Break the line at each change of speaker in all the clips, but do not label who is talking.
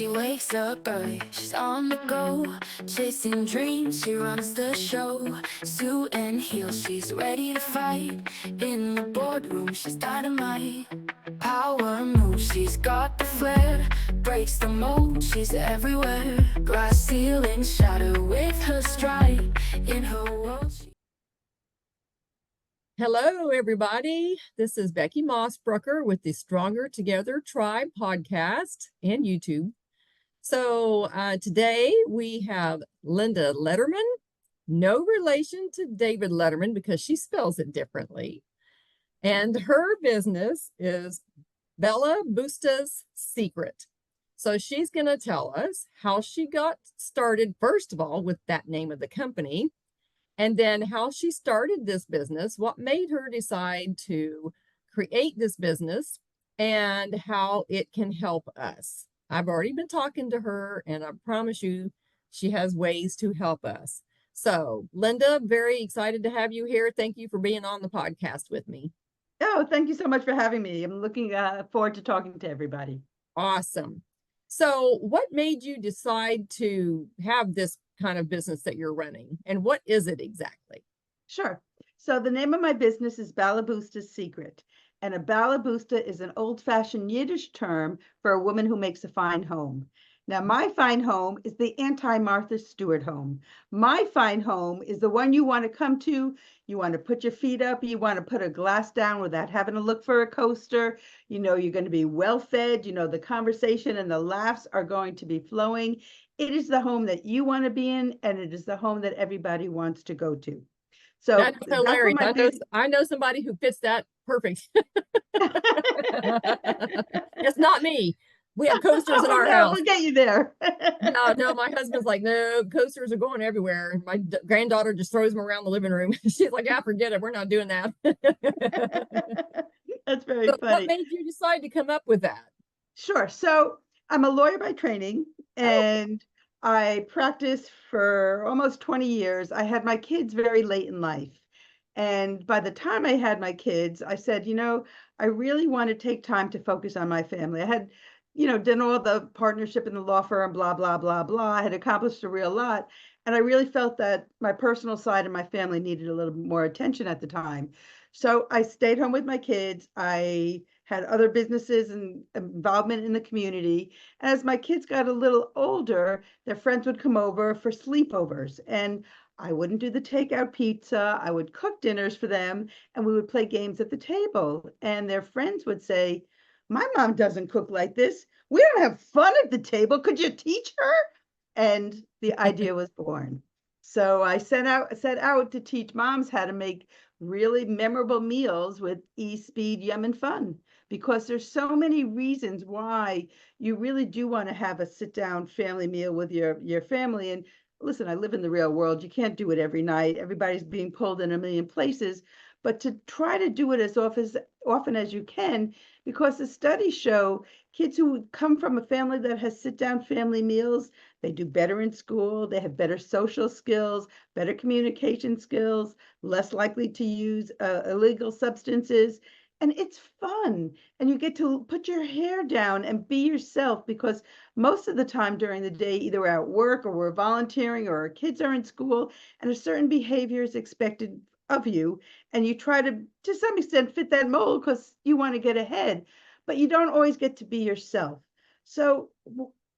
she wakes up early, she's on the go, chasing dreams, she runs the show. Suit and heels, she's ready to fight. In the boardroom, she's dynamite. Power moves, she's got the flair. Breaks the mold, she's everywhere. Glass ceiling shatter with her stride. In her world,
Hello, everybody. This is Becky Mossbrucker with the Stronger Together Tribe podcast and YouTube. So today we have Linda Lederman, no relation to David Letterman because she spells it differently. And her business is Balaboosta's Secret. So she's going to tell us how she got started, first of all, with that name of the company. And then how she started this business, what made her decide to create this business, and how it can help us. I've already been talking to her, and I promise you she has ways to help us. So, Linda, very excited to have you here. Thank you for being on the podcast with me.
Oh, thank you so much for having me. I'm looking forward to talking to everybody.
Awesome. So, what made you decide to have this kind of business that you're running, and what is it exactly?
Sure. So the name of my business is Balaboosta's Secret, and a balaboosta is an old-fashioned Yiddish term for a woman who makes a fine home. Now, my fine home is the anti-Martha Stewart home. My fine home is the one you want to come to. You want to put your feet up. You want to put a glass down without having to look for a coaster. You know, you're going to be well-fed. You know, the conversation and the laughs are going to be flowing. It is the home that you want to be in, and it is the home that everybody wants to go to. So
that's hilarious. I know somebody who fits that perfect. It's not me. We have coasters in our house.
We'll get you there.
No, my husband's like, no, coasters are going everywhere. My granddaughter just throws them around the living room. She's like, yeah, forget it. We're not doing that.
That's very funny.
What made you decide to come up with that?
Sure. So I'm a lawyer by training, and I practiced for almost 20 years. I had my kids very late in life. And by the time I had my kids, I said, you know, I really want to take time to focus on my family. I had, you know, done all the partnership in the law firm, blah, blah, blah, blah. I had accomplished a real lot. And I really felt that my personal side and my family needed a little bit more attention at the time. So I stayed home with my kids. I had other businesses and involvement in the community. As my kids got a little older, their friends would come over for sleepovers, and I wouldn't do the takeout pizza. I would cook dinners for them, and we would play games at the table. And their friends would say, my mom doesn't cook like this. We don't have fun at the table. Could you teach her? And the idea was born. So I set out to teach moms how to make really memorable meals with ease, speed, yum, and fun. Because there's so many reasons why you really do want to have a sit-down family meal with your family. And listen, I live in the real world. You can't do it every night. Everybody's being pulled in a million places. But to try to do it as often as you can, because the studies show kids who come from a family that has sit-down family meals, they do better in school, they have better social skills, better communication skills, less likely to use illegal substances. And it's fun. And you get to put your hair down and be yourself, because most of the time during the day, either we're at work or we're volunteering or our kids are in school, and a certain behavior is expected of you. And you try to some extent, fit that mold because you want to get ahead, but you don't always get to be yourself. So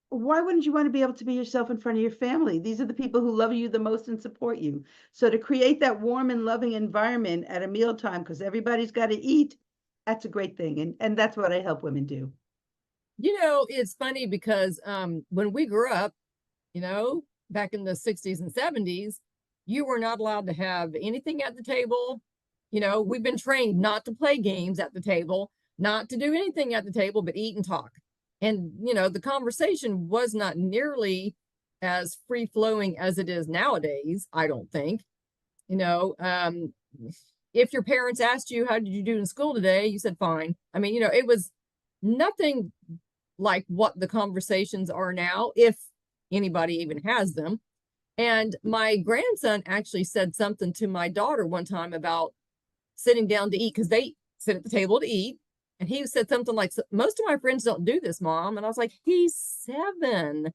why wouldn't you want to be able to be yourself in front of your family? These are the people who love you the most and support you. So to create that warm and loving environment at a mealtime, because everybody's got to eat, that's a great thing. And that's what I help women do.
You know, it's funny because when we grew up, you know, back in the 60s and 70s, you were not allowed to have anything at the table. You know, we've been trained not to play games at the table, not to do anything at the table, but eat and talk. And, you know, the conversation was not nearly as free flowing as it is nowadays, I don't think. You know, if your parents asked you, how did you do in school today? You said, fine. I mean, you know, it was nothing like what the conversations are now, if anybody even has them. And my grandson actually said something to my daughter one time about sitting down to eat, because they sit at the table to eat. And he said something like, most of my friends don't do this, Mom. And I was like, he's 7.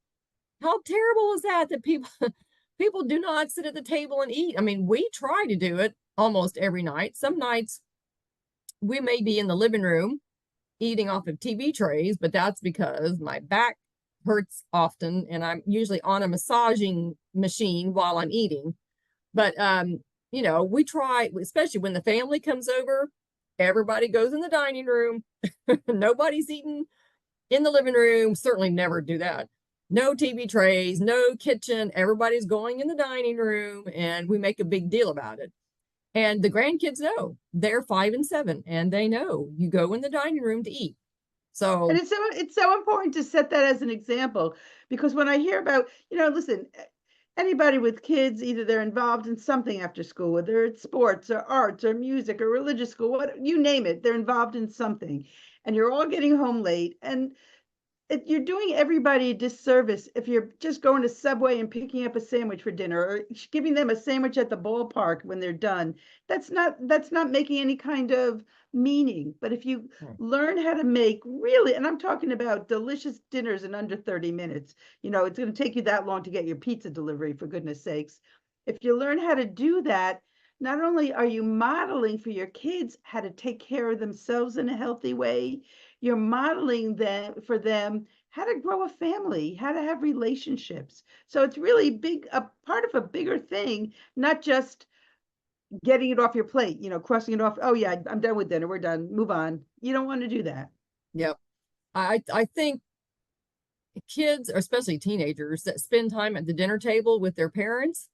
How terrible is that? That people do not sit at the table and eat. I mean, we try to do it almost every night. Some nights we may be in the living room eating off of TV trays, but that's because my back hurts often and I'm usually on a massaging machine while I'm eating. But you know, we try, especially when the family comes over, everybody goes in the dining room. Nobody's eating in the living room. Certainly never do that. No TV trays, no kitchen. Everybody's going in the dining room, and we make a big deal about it. And the grandkids know. They're 5 and 7, and they know you go in the dining room to eat. So,
And it's so important to set that as an example, because when I hear about, listen, anybody with kids, either they're involved in something after school, whether it's sports or arts or music or religious school, what you name it, they're involved in something, and you're all getting home late, and you're doing everybody a disservice if you're just going to Subway and picking up a sandwich for dinner, or giving them a sandwich at the ballpark when they're done. That's not making any kind of meaning. But if you learn how to make really, and I'm talking about delicious dinners in under 30 minutes, it's going to take you that long to get your pizza delivery, for goodness sakes. If you learn how to do that, not only are you modeling for your kids how to take care of themselves in a healthy way, you're modeling for them how to grow a family, how to have relationships. So it's really a part of a bigger thing, not just getting it off your plate, crossing it off. Oh yeah, I'm done with dinner. We're done. Move on. You don't want to do that.
yep. I think kids, or especially teenagers that spend time at the dinner table with their parents,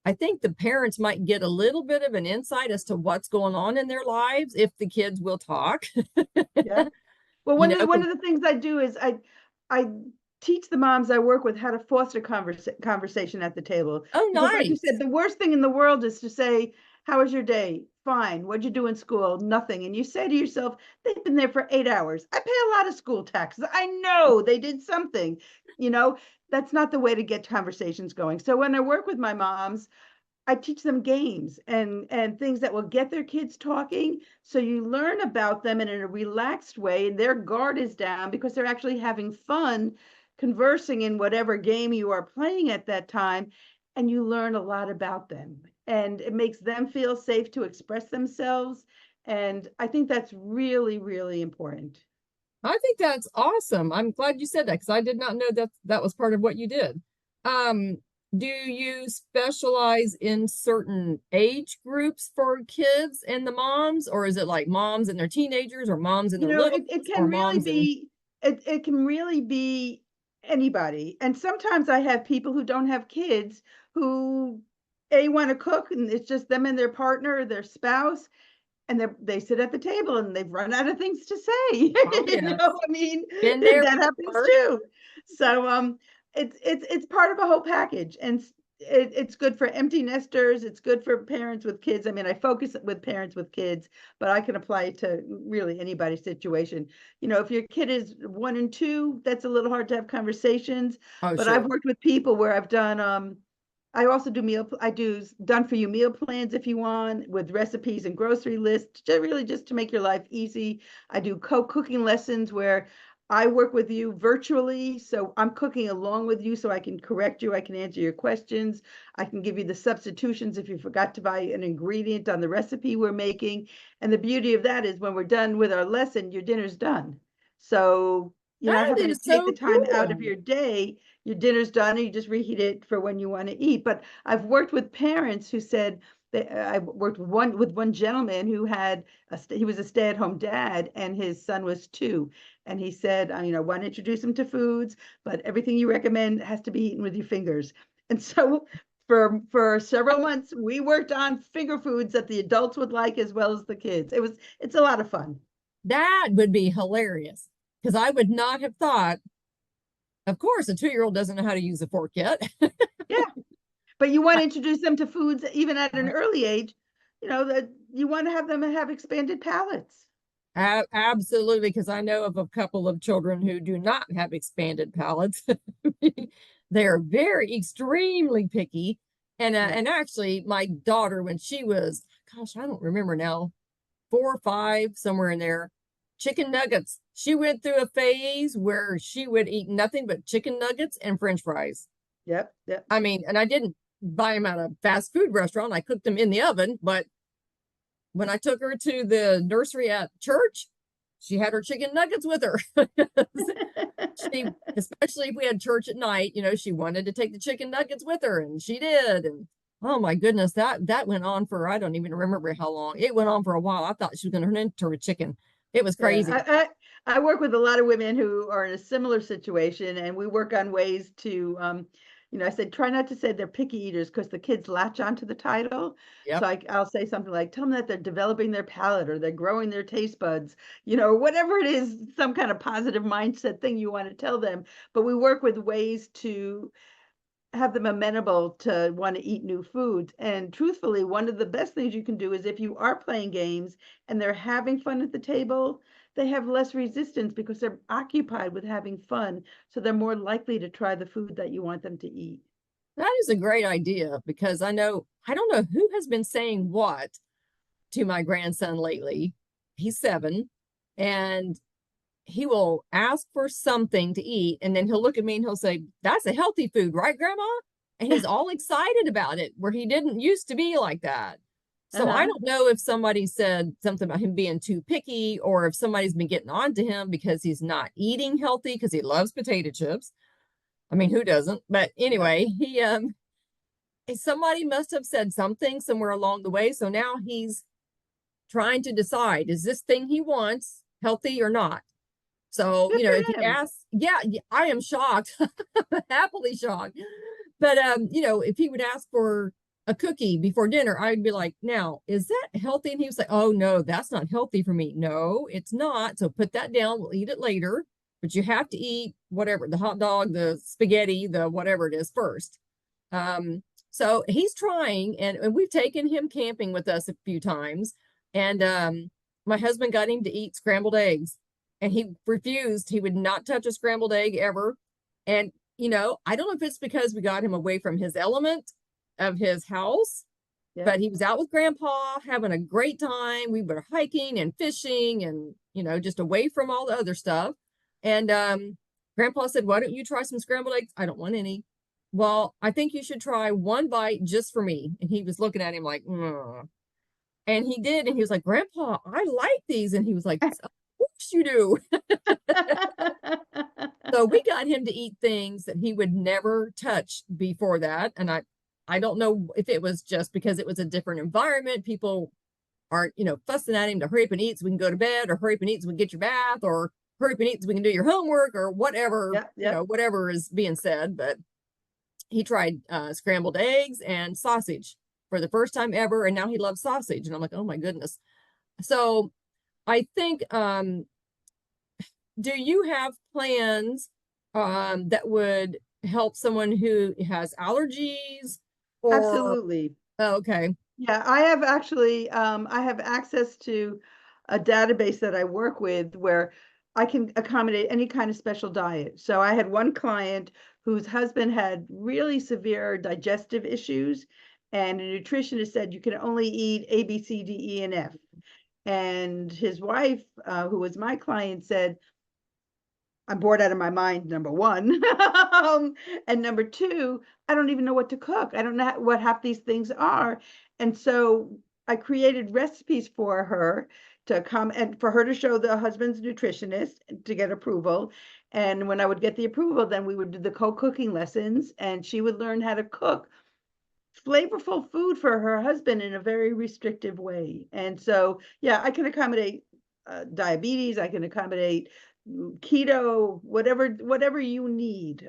I think the parents might get a little bit of an insight as to what's going on in their lives if the kids will talk.
Yeah. Well,
You
one
know,
of the things I do is I teach the moms I work with how to foster conversation at the table.
oh,
Because like you
nice.
said, the worst thing in the world is to say, "How was your day?" "Fine." "What'd you do in school?" "Nothing." And you say to yourself, "They've been there for 8 hours. I pay a lot of school taxes. I know they did something." You know, that's not the way to get conversations going. So when I work with my moms, I teach them games and things that will get their kids talking. So you learn about them in a relaxed way, and their guard is down because they're actually having fun conversing in whatever game you are playing at that time. And you learn a lot about them, and it makes them feel safe to express themselves. And I think that's really, really important.
I think that's awesome. I'm glad you said that because I did not know that that was part of what you did. Um, do you specialize in certain age groups for kids and the moms, or is it like moms and their teenagers, or moms and their little
It
ones, or
can really
moms and
be it can really be anybody. And sometimes I have people who don't have kids who want to cook, and it's just them and their partner or their spouse, and they sit at the table and they've run out of things to say.
oh yes,
I mean,
been there
that happens
before.
too. So it's part of a whole package, and it's good for empty nesters. It's good for parents with kids. I mean, I focus with parents with kids, but I can apply it to really anybody's situation. If your kid is 1 and 2, that's a little hard to have conversations.
Oh
But I've
sure.
worked with people where I've done I also do done for you meal plans if you want, with recipes and grocery lists, just to make your life easy. I do co-cooking lessons where I work with you virtually, so I'm cooking along with you, so I can correct you, I can answer your questions, I can give you the substitutions if you forgot to buy an ingredient on the recipe we're making. And the beauty of that is when we're done with our lesson, your dinner's done. So you're not
That
having to
is
take the
so
time out of
cool.
your day. Your dinner's done and you just reheat it for when you want to eat. But I've worked with parents who said I worked with one gentleman who he was a stay-at-home dad and his son was 2, and he said, want to introduce him to foods, but everything you recommend has to be eaten with your fingers. And so for several months we worked on finger foods that the adults would like as well as the kids. It's a lot of fun.
That would be hilarious because I would not have thought. Of course, a 2-year-old doesn't know how to use a fork yet.
Yeah. But you want to introduce them to foods even at an early age, that you want to have them have expanded palates.
Absolutely, because I know of a couple of children who do not have expanded palates. They're very extremely picky.
Yeah.
And actually, my daughter, when she was, gosh, I don't remember now, 4 or 5, somewhere in there, chicken nuggets. She went through a phase where she would eat nothing but chicken nuggets and French fries.
Yep. Yep.
I mean, and I didn't buy them at a fast food restaurant. I cooked them in the oven, but when I took her to the nursery at church, she had her chicken nuggets with her. She, especially if we had church at night, she wanted to take the chicken nuggets with her, and she did. And oh my goodness, that went on for, I don't even remember how long. It went on for a while. I thought she was going to turn into a chicken. It was crazy.
Yeah, I work with a lot of women who are in a similar situation, and we work on ways to, I said, try not to say they're picky eaters because the kids latch onto the title.
Yep.
So I'll say something like, tell them that they're developing their palate or they're growing their taste buds, whatever it is, some kind of positive mindset thing you want to tell them. But we work with ways to have them amenable to want to eat new foods. And truthfully, one of the best things you can do is if you are playing games and they're having fun at the table, they have less resistance because they're occupied with having fun. So they're more likely to try the food that you want them to eat.
That is a great idea because I don't know who has been saying what to my grandson lately. He's 7, and he will ask for something to eat, and then he'll look at me and he'll say, "That's a healthy food, right, Grandma?" And he's all excited about it, where he didn't used to be like that. So I don't know if somebody said something about him being too picky, or if somebody's been getting on to him because he's not eating healthy because he loves potato chips. I mean, who doesn't? But anyway, somebody must have said something somewhere along the way. So now he's trying to decide, is this thing he wants healthy or not? So,
Good for
if he
him.
asks, yeah, I am shocked, happily shocked. But, if he would ask for a cookie before dinner, I'd be like, now, is that healthy? And he was like, oh, no, that's not healthy for me. No, it's not. So put that down. We'll eat it later. But you have to eat whatever, the hot dog, the spaghetti, the whatever it is first. So he's trying, and we've taken him camping with us a few times. And my husband got him to eat scrambled eggs, and he refused. He would not touch a scrambled egg ever. And, I don't know if it's because we got him away from his element of his house, but he was out with Grandpa having a great time. We were hiking and fishing and, just away from all the other stuff. And Grandpa said, why don't you try some scrambled eggs? I don't want any. Well, I think you should try one bite just for me. And he was looking at him like, and he did. And he was like, Grandpa, I like these. And he was like, of course you do. So we got him to eat things that he would never touch before that. And I don't know if it was just because it was a different environment. People aren't, fussing at him to hurry up and eat so we can go to bed, or hurry up and eat so we can get your bath, or hurry up and eat so we can do your homework, or whatever, whatever is being said. But he tried scrambled eggs and sausage for the first time ever. And now he loves sausage. And I'm like, oh my goodness. So I think, do you have plans that would help someone who has allergies? Or...
Absolutely.
Oh, okay.
Yeah, I have actually, I have access to a database that I work with where I can accommodate any kind of special diet. So I had one client whose husband had really severe digestive issues, and a nutritionist said you can only eat A, B, C, D, E, and F. And his wife, who was my client, said, I'm bored out of my mind, number one. And number two, I don't even know what to cook. I don't know what half these things are. And so I created recipes for her to come and for her to show the husband's nutritionist to get approval. And when I would get the approval, then we would do the co-cooking lessons, and she would learn how to cook flavorful food for her husband in a very restrictive way. And so, yeah, I can accommodate diabetes. I can accommodate keto, whatever you need.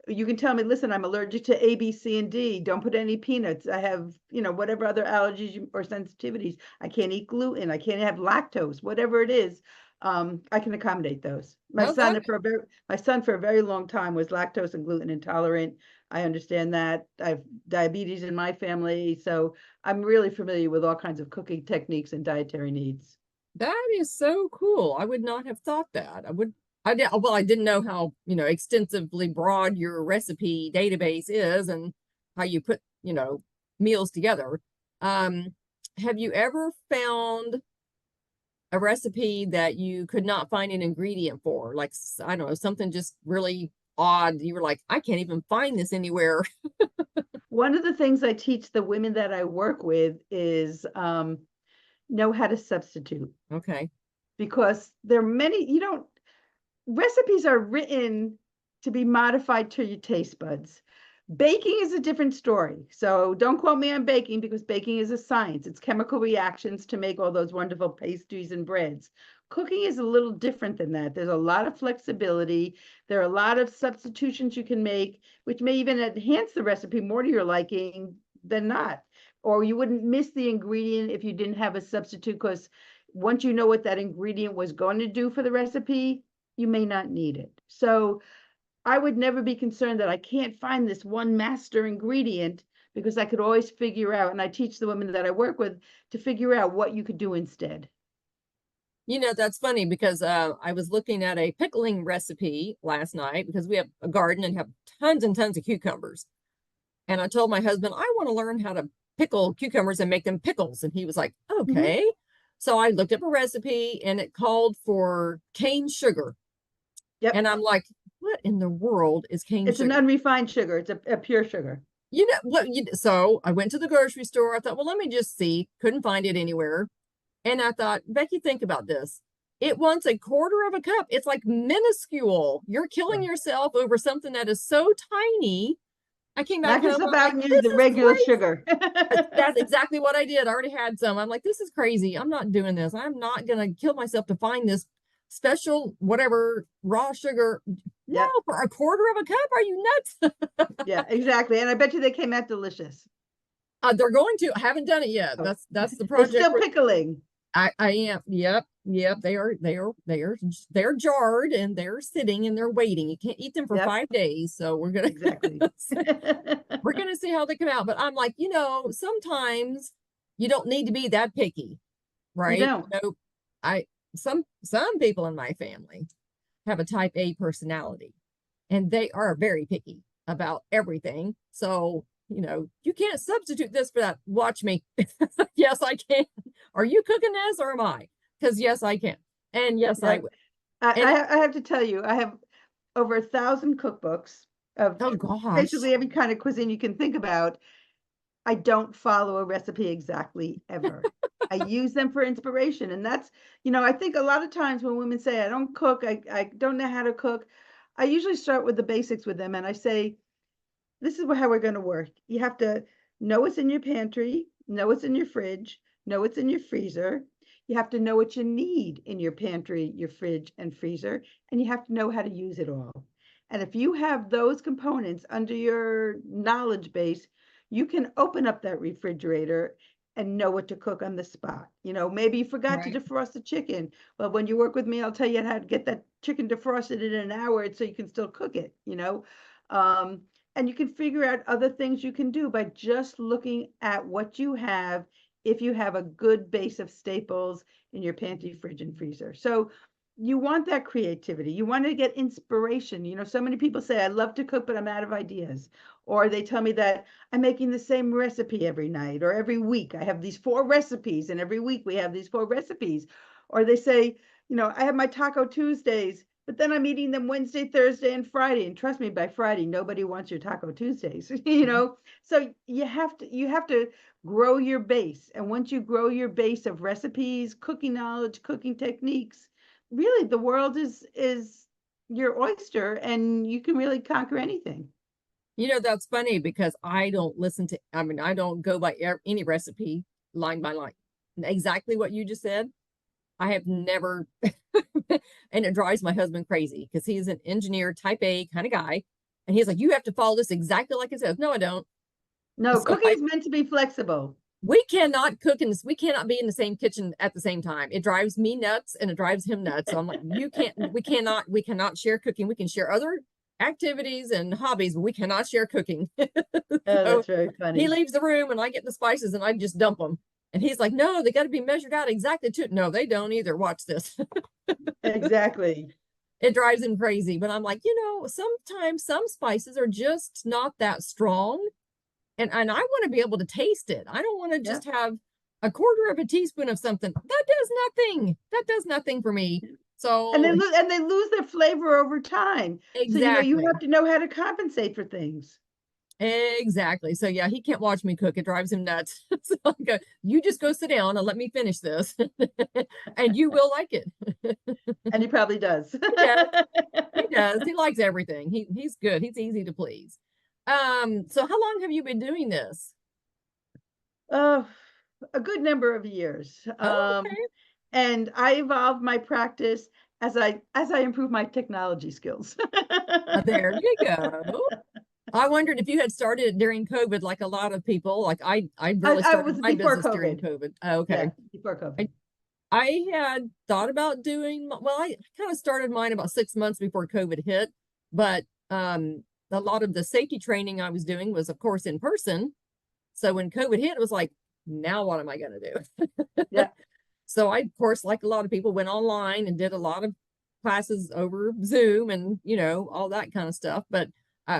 You can tell me, listen, I'm allergic to A, B, C, and D. Don't put any peanuts. I have, whatever other allergies or sensitivities. I can't eat gluten. I can't have lactose, whatever it is. I can accommodate those. My son for a very long time was lactose and gluten intolerant. I understand that. I have diabetes in my family, so I'm really familiar with all kinds of cooking techniques and dietary needs.
That is so cool. I would not have thought that. I didn't know how, extensively broad your recipe database is and how you put, meals together. Have you ever found a recipe that you could not find an ingredient for? Like, I don't know, something just really odd. You were like, I can't even find this anywhere.
One of the things I teach the women that I work with is know how to substitute,
Okay.
because there are many, recipes are written to be modified to your taste buds. Baking is a different story. So don't quote me on baking, because baking is a science. It's chemical reactions to make all those wonderful pastries and breads. Cooking is a little different than that. There's a lot of flexibility. There are a lot of substitutions you can make, which may even enhance the recipe more to your liking than not. Or you wouldn't miss the ingredient if you didn't have a substitute, because once you know what that ingredient was going to do for the recipe, you may not need it. So I would never be concerned that I can't find this one master ingredient, because I could always figure out, and I teach the women that I work with to figure out what you could do instead.
That's funny because I was looking at a pickling recipe last night, because we have a garden and have tons and tons of cucumbers. And I told my husband, I want to learn how to pickle cucumbers and make them pickles. And he was like, okay. So I looked up a recipe and it called for cane sugar.
Yep.
And I'm like, what in the world is cane
It's
sugar?
an unrefined sugar. It's a pure sugar.
So I went to the grocery store. I thought, well, let me just see. Couldn't find it anywhere. And I thought, Becky, think about this. It wants a quarter of a cup. It's like minuscule. You're killing yourself over something that is so tiny. I came back
Knock
home.
yourself
I'm
out
like,
and
this
use the
is
regular
crazy.
sugar.
That's exactly what I did. I already had some. I'm like, this is crazy. I'm not doing this. I'm not going to kill myself to find this special, whatever, raw sugar. No,
Yep.
for a quarter of a cup? Are you nuts?
Yeah, exactly. And I bet you they came out delicious.
They're going to. I haven't done it yet.
Oh.
That's the
They're
project.
still pickling.
I am. Yep. They are jarred and they're sitting and they're waiting. You can't eat them for
Yep.
5 days. So we're gonna
Exactly.
we're gonna see how they come out. But I'm like, sometimes you don't need to be that picky, right?
You don't.
I some people in my family have a type A personality, and they are very picky about everything. So you can't substitute this for that. Watch me. Yes, I can. Are you cooking this or am I? Because yes, I can. And yes, I will.
I have to tell you, I have over 1,000 cookbooks of basically every kind of cuisine you can think about. I don't follow a recipe exactly ever. I use them for inspiration. And that's, I think a lot of times when women say, I don't cook, I don't know how to cook, I usually start with the basics with them. And I say, this is how we're going to work. You have to know what's in your pantry, know what's in your fridge, know what's in your freezer. You have to know what you need in your pantry, your fridge, and freezer, and you have to know how to use it all. And if you have those components under your knowledge base, you can open up that refrigerator and know what to cook on the spot. Maybe you forgot to defrost the chicken. Well, when you work with me, I'll tell you how to get that chicken defrosted in an hour so you can still cook it, and you can figure out other things you can do by just looking at what you have, if you have a good base of staples in your pantry, fridge, and freezer. So you want that creativity. You want to get inspiration. So many people say, I love to cook, but I'm out of ideas. Or they tell me that I'm making the same recipe every night or every week. I have these 4 recipes, and every week we have these 4 recipes. Or they say, I have my Taco Tuesdays, but then I'm eating them Wednesday, Thursday, and Friday. And trust me, by Friday, nobody wants your Taco Tuesdays, So you have to grow your base. And once you grow your base of recipes, cooking knowledge, cooking techniques, really the world is your oyster, and you can really conquer anything.
That's funny because I don't go by any recipe line by line. Exactly what you just said. I have never, and it drives my husband crazy because he's an engineer, type A kind of guy. And he's like, you have to follow this exactly like it says. No, I don't.
No,
So
cooking is meant to be flexible.
We cannot cook in this. We cannot be in the same kitchen at the same time. It drives me nuts and it drives him nuts. So I'm like, we cannot share cooking. We can share other activities and hobbies, but we cannot share cooking.
Oh, that's very funny.
He leaves the room and I get the spices and I just dump them. And he's like, no, they got to be measured out exactly too. No, they don't either. Watch this.
Exactly.
It drives him crazy. But I'm like, sometimes some spices are just not that strong. And I want to be able to taste it. I don't want to just have a quarter of a teaspoon of something. That does nothing. That does nothing for me. So
And they lose their flavor over time. So, you
exactly.
have to know how to compensate for things.
Exactly. So yeah, he can't watch me cook. It drives him nuts. So I go, you just go sit down and let me finish this. And you will like it.
And he probably does.
He does. He does. He likes everything. He's good. He's easy to please. So how long have you been doing this?
Uh, a good number of years.
Oh, okay.
And I evolved my practice as I improve my technology skills.
There you go. I wondered if you had started during COVID, like a lot of people. Like I really
I
started
was
my
before
business during
COVID.
COVID. Oh, okay.
Yeah, before
I,
COVID.
I had thought about doing, well, I kind of started mine about 6 months before COVID hit, but a lot of the safety training I was doing was, of course, in person. So when COVID hit, it was like, now what am I going to do?
Yeah.
So I, of course, like a lot of people, went online and did a lot of classes over Zoom and, all that kind of stuff. But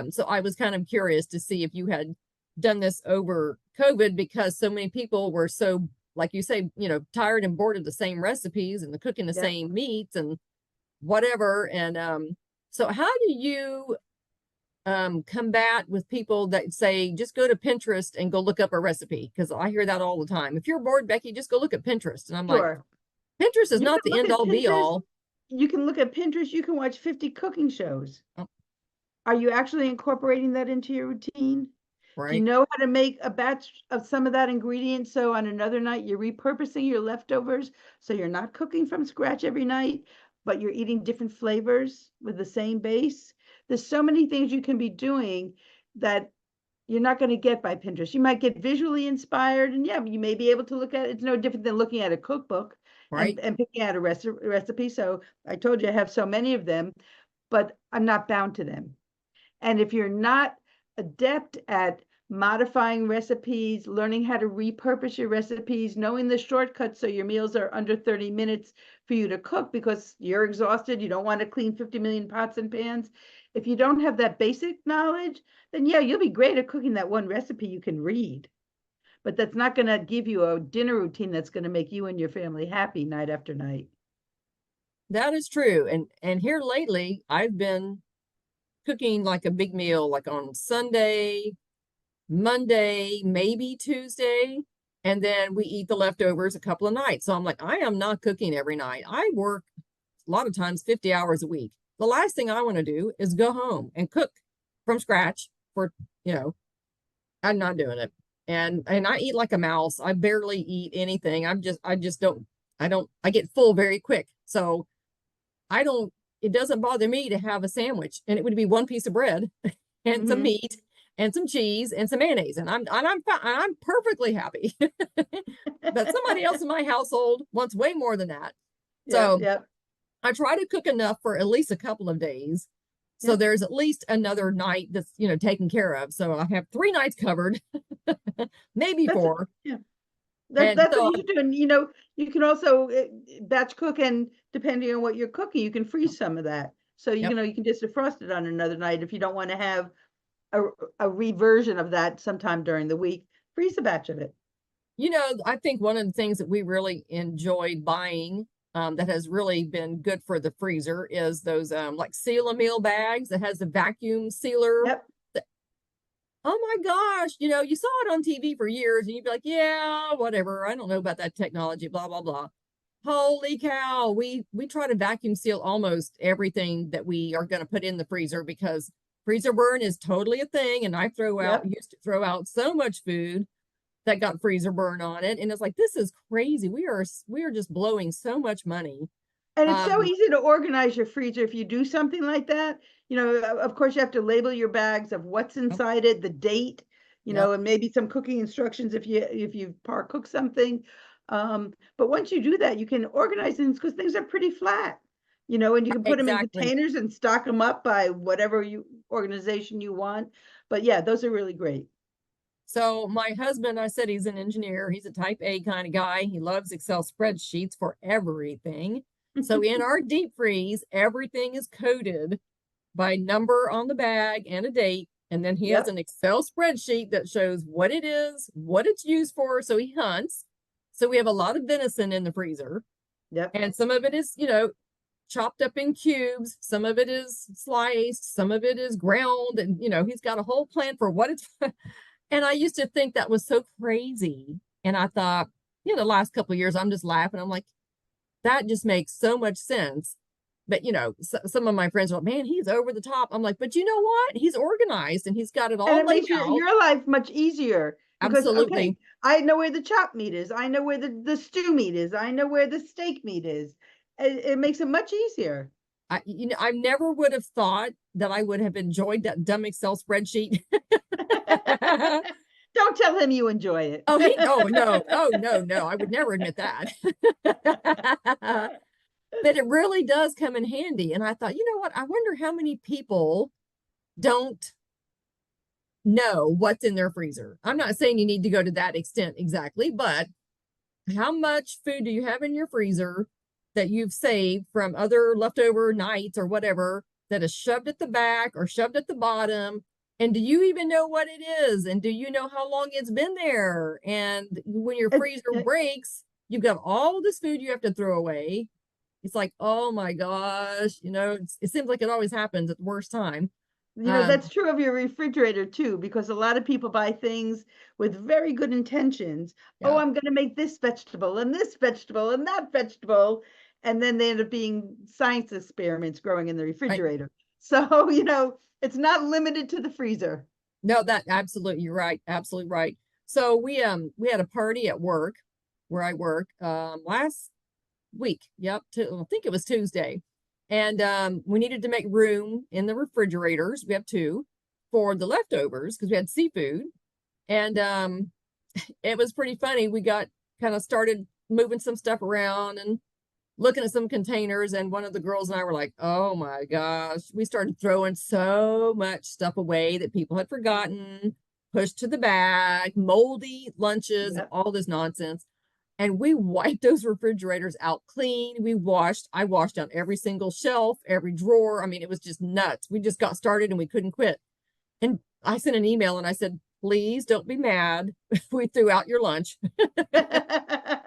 so I was kind of curious to see if you had done this over COVID because so many people were so, like you say, tired and bored of the same recipes and the cooking the
Yeah.
same meats and whatever. And so how do you combat with people that say just go to Pinterest and go look up a recipe? Because I hear that all the time. If you're bored, Becky, just go look at Pinterest. And I'm like,
Sure.
Pinterest is
You
not
can
the
look
end
at
all be
Pinterest.
all.
You can look at Pinterest. You can watch 50 cooking shows.
Oh,
Are you actually incorporating that into your routine? Do you
right.
know how to make a batch of some of that ingredient so on another night you're repurposing your leftovers so you're not cooking from scratch every night, but you're eating different flavors with the same base? There's so many things you can be doing that you're not going to get by Pinterest. You might get visually inspired, and yeah, you may be able to look at it. It's no different than looking at a cookbook
Right.
and picking out a recipe. So I told you I have so many of them, but I'm not bound to them. And if you're not adept at modifying recipes, learning how to repurpose your recipes, knowing the shortcuts so your meals are under 30 minutes for you to cook because you're exhausted, you don't want to clean 50 million pots and pans. If you don't have that basic knowledge, then yeah, you'll be great at cooking that one recipe you can read. But that's not going to give you a dinner routine that's going to make you and your family happy night after night.
That is true. And here lately, I've been cooking like a big meal, like on Sunday, Monday, maybe Tuesday, and then we eat the leftovers a couple of nights. So I'm like, I am not cooking every night. I work a lot of times 50 hours a week. The last thing I want to do is go home and cook from scratch for, I'm not doing it. And I eat like a mouse. I barely eat anything. I just don't, I get full very quick. So I don't, it doesn't bother me to have a sandwich and it would be one piece of bread and some
Mm-hmm.
meat and some cheese and some mayonnaise. And I'm perfectly happy. But somebody else in my household wants way more than that.
Yep,
So
yep,
I try to cook enough for at least a couple of days. So
yep.
there's at least another night that's, taken care of. So I have 3 nights covered, maybe
That's
4.
yeah.
And
That's what
so,
you should do. And you can also batch cook, and depending on what you're cooking, you can freeze some of that. So
yep.
you can just defrost it on another night if you don't want to have a, a reversion of that sometime during the week. Freeze a batch of it.
I think one of the things that we really enjoyed buying that has really been good for the freezer is those like seal a meal bags that has the vacuum sealer.
Yep.
Oh my gosh, you saw it on TV for years and you'd be like, yeah, whatever. I don't know about that technology, blah, blah, blah. Holy cow. We try to vacuum seal almost everything that we are going to put in the freezer because freezer burn is totally a thing. And I
Yep.
used to throw out so much food that got freezer burn on it. And it's like, this is crazy. We are just blowing so much money.
And it's so
Um,
easy to organize your freezer if you do something like that. Of course, you have to label your bags of what's
yep,
inside it, the date,
yep,
and maybe some cooking instructions if you par cook something. But once you do that, you can organize things because things are pretty flat, and you can put them in
exactly.
containers and stock them up by whatever organization you want. But yeah, those are really great.
So my husband, I said he's an engineer. He's a type A kind of guy. He loves Excel spreadsheets for everything. So in our deep freeze, everything is coded by number on the bag and a date. And then he has
Yep.
an Excel spreadsheet that shows what it is, what it's used for. So he hunts. So we have a lot of venison in the freezer,
Yep.
and some of it is, chopped up in cubes. Some of it is sliced. Some of it is ground. And, he's got a whole plan for what it's. And I used to think that was so crazy. And I thought, the last couple of years, I'm just laughing. I'm like, that just makes so much sense. But, some of my friends are like, man, he's over the top. I'm like, but you know what? He's organized and he's got it
And
all
it
laid
makes your,
out.
your life much easier because, okay,
Absolutely.
I know where the chopped meat is. I know where the stew meat is. I know where the steak meat is. It makes it much easier.
I never would have thought that I would have enjoyed that dumb Excel spreadsheet.
Don't tell him you enjoy it.
Oh, no. Oh, no. I would never admit that. But it really does come in handy. And I thought, you know what? I wonder how many people don't know what's in their freezer. I'm not saying you need to go to that extent exactly, but how much food do you have in your freezer that you've saved from other leftover nights or whatever that is shoved at the back or shoved at the bottom? And do you even know what it is? And do you know how long it's been there? And when your freezer breaks, you've got all this food you have to throw away. It's like, oh my gosh, it seems like it always happens at the worst time.
That's true of your refrigerator too, because a lot of people buy things with very good intentions. Oh,
Yeah.
I'm going to make this vegetable and this vegetable and that vegetable. And then they end up being science experiments growing in the
Right.
refrigerator. So, it's not limited to the freezer.
No, that absolutely, you're right. Absolutely right. So we had a party at work where I work last week. Yep, I think it was Tuesday. And we needed to make room in the refrigerators. We have two for the leftovers because we had seafood. And it was pretty funny. We got kind of started moving some stuff around and looking at some containers. And one of the girls and I were like, oh my gosh, we started throwing so much stuff away that people had forgotten, pushed to the back, moldy lunches,
Yep.
all this nonsense. And we wiped those refrigerators out clean. I washed down every single shelf, every drawer. I mean, it was just nuts. We just got started and we couldn't quit. And I sent an email and I said, please don't be mad if we threw out your lunch.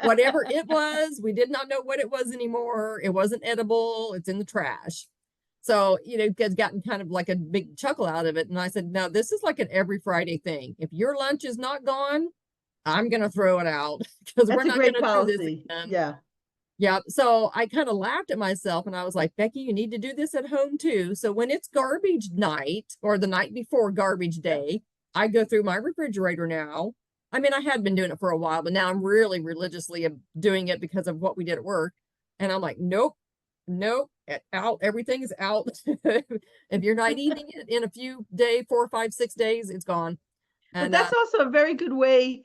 Whatever it was, we did not know what it was anymore. It wasn't edible. It's in the trash. So, it's gotten kind of like a big chuckle out of it. And I said, no, this is like an every Friday thing. If your lunch is not gone, I'm going to throw it out because we're not going to do this again.
Yeah.
Yeah. So I kind of laughed at myself and I was like, Becky, you need to do this at home too. So when it's garbage night or the night before garbage day, I go through my refrigerator now. I mean, I had been doing it for a while, but now I'm really religiously doing it because of what we did at work. And I'm like, nope, out. Everything is out. If you're not eating it in a few days, 4, 5, 6 days, it's gone.
But that's also a very good way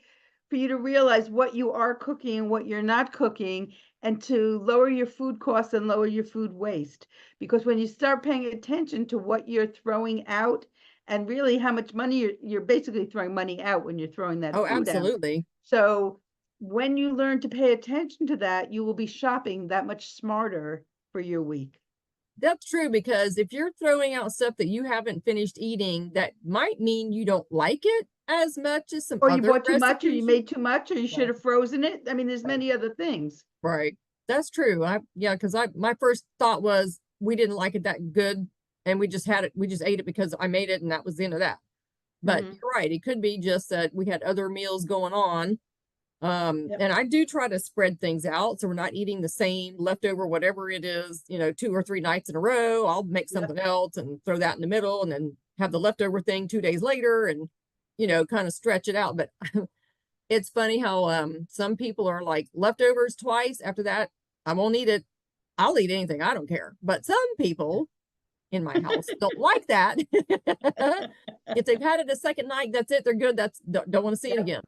for you to realize what you are cooking and what you're not cooking, and to lower your food costs and lower your food waste. Because when you start paying attention to what you're throwing out and really how much money you're basically throwing money out when you're throwing that
Oh,
food out.
absolutely.
So when you learn to pay attention to that, you will be shopping that much smarter for your week.
That's true, because if you're throwing out stuff that you haven't finished eating, that might mean you don't like it as much as some
Or you
other
bought too much, or you
recipes.
made too much, or you should
Right.
have frozen it. I mean, there's
Right.
many other things.
Right. That's true. Because my first thought was we didn't like it that good and we just had it, we just ate it because I made it and that was the end of that. But you're right. It could be just that we had other meals going on.
Yep.
And I do try to spread things out so we're not eating the same leftover, whatever it is, 2 or 3 nights in a row. I'll make something else and throw that in the middle and then have the leftover thing 2 days later and, kind of stretch it out. But it's funny how some people are like leftovers twice. After that, I won't eat it. I'll eat anything. I don't care. But some people in my house don't like that. If they've had it a second night, that's it. They're good. Don't want to see it again.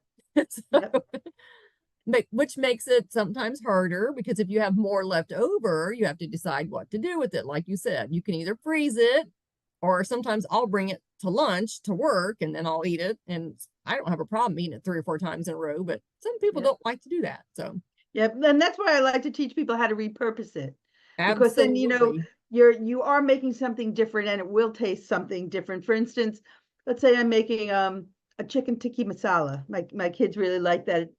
Which makes it sometimes harder because if you have more left over, you have to decide what to do with it. Like you said, you can either freeze it, or sometimes I'll bring it to lunch to work and then I'll eat it. And I don't have a problem eating it 3 or 4 times in a row, but some people don't like to do that. So
and that's why I like to teach people how to repurpose it. Because then
absolutely.
you are making something different and it will taste something different. For instance, let's say I'm making a chicken tikka masala. My kids really like that.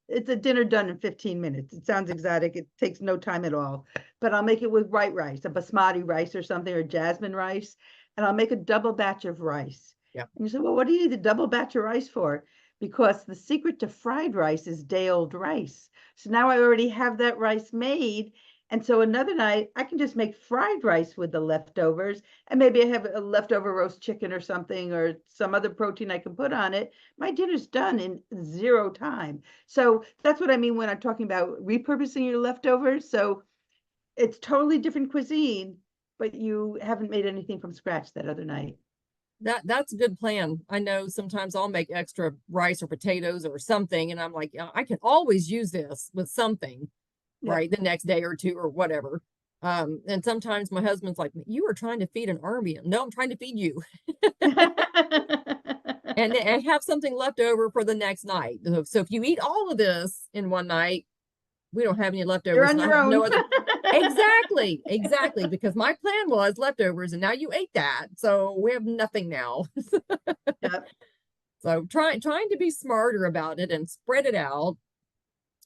it's a dinner done in 15 minutes. It sounds exotic. It takes no time at all. But I'll make it with white rice, a basmati rice or something, or jasmine rice. And I'll make a double batch of rice.
Yep.
And you say, well, what do you need a double batch of rice for? Because the secret to fried rice is day-old rice. So now I already have that rice made. And so another night, I can just make fried rice with the leftovers. And maybe I have a leftover roast chicken or something, or some other protein I can put on it. My dinner's done in 0 time. So that's what I mean when I'm talking about repurposing your leftovers. So it's totally different cuisine, but you haven't made anything from scratch that other night.
That's a good plan. I know sometimes I'll make extra rice or potatoes or something, and I'm like, "Yeah, I can always use this with something,
Yep.
right? The next day or two or whatever." And sometimes my husband's like, "You are trying to feed an army." No, I'm trying to feed you. And have something left over for the next night. So if you eat all of this in one night, we don't have any
You're
leftovers,
on
and I
your
have
own.
no other. Exactly, because my plan was leftovers, and now you ate that, so we have nothing now.
Yep.
So trying to be smarter about it and spread it out,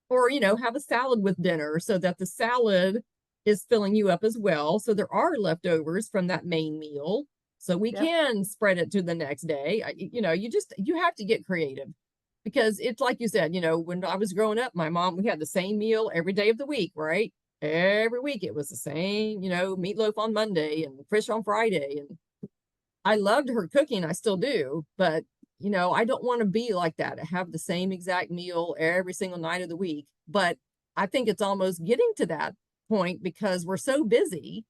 or have a salad with dinner so that the salad is filling you up as well. So there are leftovers from that main meal, so we
Yep.
can spread it to the next day. You have to get creative, because it's like you said, when I was growing up, my mom, we had the same meal every day of the week, right? Every week it was the same, meatloaf on Monday and fish on Friday. And I loved her cooking. I still do, but I don't want to be like that. I have the same exact meal every single night of the week. But I think it's almost getting to that point because we're so busy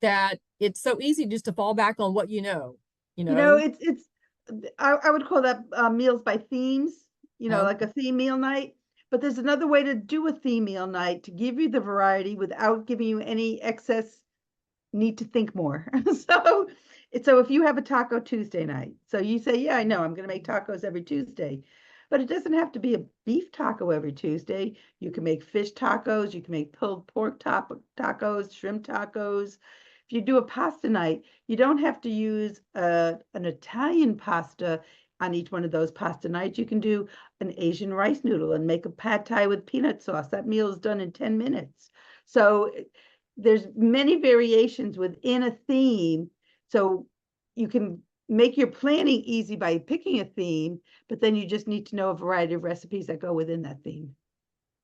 that it's so easy just to fall back on what you know, you
You know,
know.
it's I would call that meals by themes,
Oh,
like a theme meal night. But there's another way to do a theme meal night to give you the variety without giving you any excess need to think more. So if you have a Taco Tuesday night, so you say, yeah, I know I'm going to make tacos every Tuesday, but it doesn't have to be a beef taco every Tuesday. You can make fish tacos, you can make pulled pork tacos, shrimp tacos. If you do a pasta night, you don't have to use an Italian pasta on each one of those pasta nights. You can do an Asian rice noodle and make a pad thai with peanut sauce. That meal is done in 10 minutes. So there's many variations within a theme. So you can make your planning easy by picking a theme, but then you just need to know a variety of recipes that go within that theme.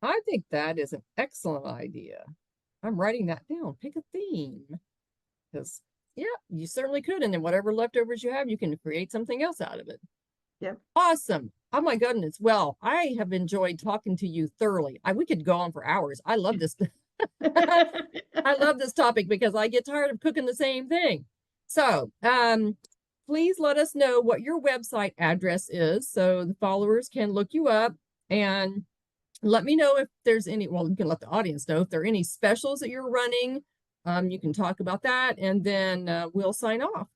I think that is an excellent idea. I'm writing that down. Pick a theme. Because, yeah, you certainly could. And then whatever leftovers you have, you can create something else out of it.
Yep.
Awesome. Oh my goodness. Well, I have enjoyed talking to you thoroughly. We could go on for hours. I love this. I love this topic because I get tired of cooking the same thing. So, please let us know what your website address is so the followers can look you up, and let me know if there's any, well, you can let the audience know if there are any specials that you're running. You can talk about that, and then we'll sign off.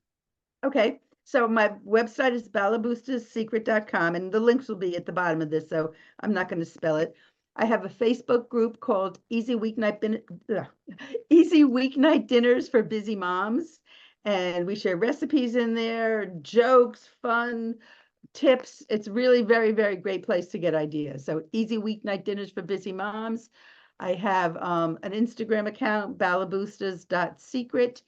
Okay. So my website is balaboostasecret.com, and the links will be at the bottom of this, so I'm not going to spell it. I have a Facebook group called Easy Weeknight Dinners for Busy Moms, and we share recipes in there, jokes, fun, tips. It's really very, very great place to get ideas. So Easy Weeknight Dinners for Busy Moms. I have an Instagram account, balaboostas.secret.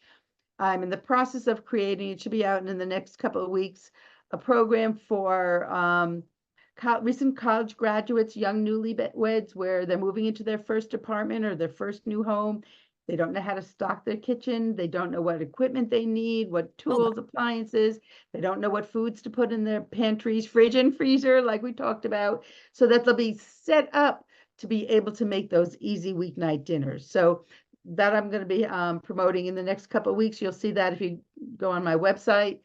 I'm in the process of creating, it should be out in the next couple of weeks, a program for recent college graduates, young newlyweds, where they're moving into their first apartment or their first new home. They don't know how to stock their kitchen. They don't know what equipment they need, what tools, appliances. They don't know what foods to put in their pantries, fridge and freezer, like we talked about, so that they'll be set up to be able to make those easy weeknight dinners. So that I'm going to be promoting in the next couple of weeks. You'll see that if you go on my website.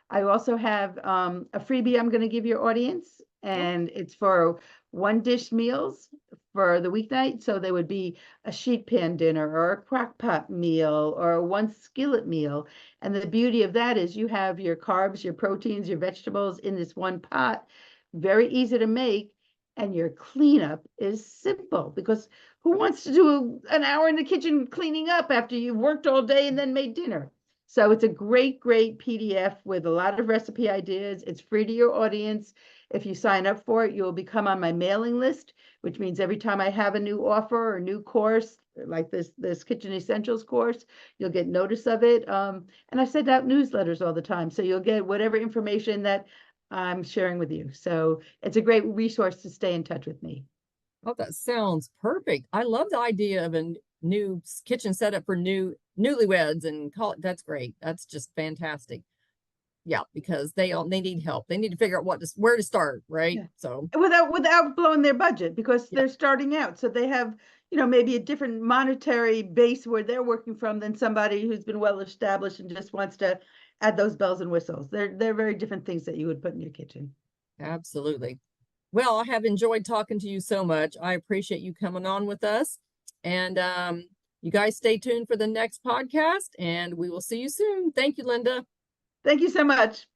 I also have a freebie I'm going to give your audience, and it's for one dish meals for the weeknight. So there would be a sheet pan dinner or a crock pot meal or a one skillet meal. And the beauty of that is you have your carbs, your proteins, your vegetables in this one pot, very easy to make. And your cleanup is simple, because who wants to do an hour in the kitchen cleaning up after you've worked all day and then made dinner? So it's a great, great PDF with a lot of recipe ideas. It's free to your audience. If you sign up for it, you'll become on my mailing list, which means every time I have a new offer or new course, like this Kitchen Essentials course, you'll get notice of it. And I send out newsletters all the time, so you'll get whatever information that I'm sharing with you. So it's a great resource to stay in touch with me.
Oh, that sounds perfect. I love the idea of a new kitchen setup for newlyweds and call it. That's great. That's just fantastic. Yeah, because they need help. They need to figure out where to start, right?
Yeah.
So
Without blowing their budget, because
yeah,
they're starting out. So they have, maybe a different monetary base where they're working from than somebody who's been well established and just wants to add those bells and whistles. They're very different things that you would put in your kitchen.
absolutely. Well, I have enjoyed talking to you so much. I appreciate you coming on with us. And you guys stay tuned for the next podcast, and we will see you soon. Thank you, Linda.
Thank you so much.